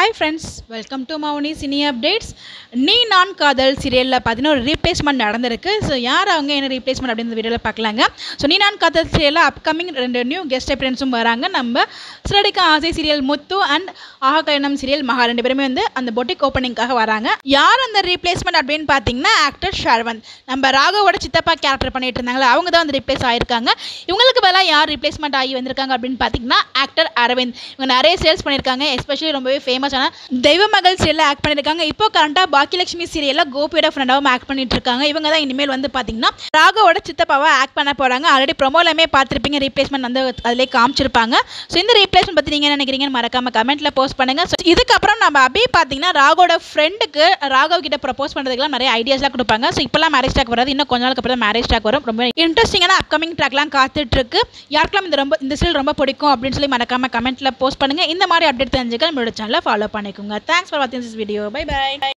Hi friends, welcome to Mauni Cine Updates. நீ நான் காதல் சீரியலில் பார்த்தீங்கன்னா ஒரு ரீப்ளேஸ்மெண்ட் நடந்திருக்கு. ஸோ யார் அவங்க என்ன ரீப்ளேஸ்மெண்ட் அப்படின்னு வீடியோவில் பார்க்கலாங்க. ஸோ நீ நான் காதல் சீரியலில் அப்கமிங் 2 நியூ கெஸ்ட் அப்பியரன்ஸும் வராங்க. நம்ம சிலடிக்க ஆசை சீரியல் முத்து அண்ட் ஆஹா கல்யாணம் சீரியல் மகா 2 பேருமே வந்து அந்த பொட்டிக் ஓப்பனிங்காக வராங்க. யார் அந்த ரீப்ளேஸ்மெண்ட் அப்படின்னு பார்த்தீங்கன்னா ஆக்டர் ஷர்வந்த். நம்ம ராகவோட சித்தப்பா கேரக்டர் பண்ணிட்டு இருந்தாங்களா, அவங்க தான் வந்து ரீப்ளேஸ் ஆயிருக்காங்க. இவங்களுக்கு பதிலாக யார் ரீப்ளேஸ்மெண்ட் ஆகி வந்திருக்காங்க அப்படின்னு பார்த்தீங்கன்னா ஆக்டர் அரவிந்த். இவங்க நிறைய சேல்ஸ் பண்ணியிருக்காங்க. எஸ்பெஷலி ரொம்பவே ஃபேமஸான தெய்வ மகள் சீரியலில் ஆக்ட் பண்ணியிருக்காங்க. இப்போ கரண்டாக பாக்கியலட்சுமி சீரியலில் கோபியோட ஃப்ரெண்டாகவும் ஆக்ட் பண்ணிட்டு இருக்காங்க. இவங்க தான் இனிமேல் வந்து பார்த்தீங்கன்னா ராகவோட சித்தப்பாவை ஆக்ட் பண்ண போகிறாங்க. ஆல்ரெடி ப்ரொமோலமே பார்த்துருப்பீங்க, ரீப்ளேஸ்மெண்ட் வந்து அதிலே காமிச்சிருப்பாங்க. ஸோ இந்த ரீப்ளேஸ்மெண்ட் பற்றி நீங்கள் என்ன நினைக்கிறீங்கன்னு மறக்காம கமெண்ட்டில் போஸ்ட் பண்ணுங்கள். ஸோ இதுக்கப்புறம் நம்ம அப்படியே பார்த்தீங்கன்னா ராகவோட ஃப்ரெண்டுக்கு ராகவ் கிட்ட ப்ரப்போஸ் பண்ணுறதுக்குலாம் நிறைய ஐடியாஸ்லாம் கொடுப்பாங்க. ஸோ இப்போலாம் மேரேஜ் ட்ராக் வராது, இன்னும் கொஞ்ச நாளுக்கு அப்புறம் மேரேஜ் ட்ராக் வரும். ரொம்ப இன்ட்ரெஸ்டிங்கான அப்கமிங் ட்ராக்லாம் காத்துட்டு இருக்கு. யாருக்கெல்லாம் இந்த சீரியல் ரொம்ப பிடிக்கும் அப்படின்னு சொல்லி மறக்காம கமெண்ட்டில் போஸ்ட் பண்ணுங்கள். இந்த மாதிரி அப்டேட் தெரிஞ்சுக்க நம்மளோட சேனலை ஃபாலோ பண்ணிக்கோங்க. Thanks for watching this video. Bye bye.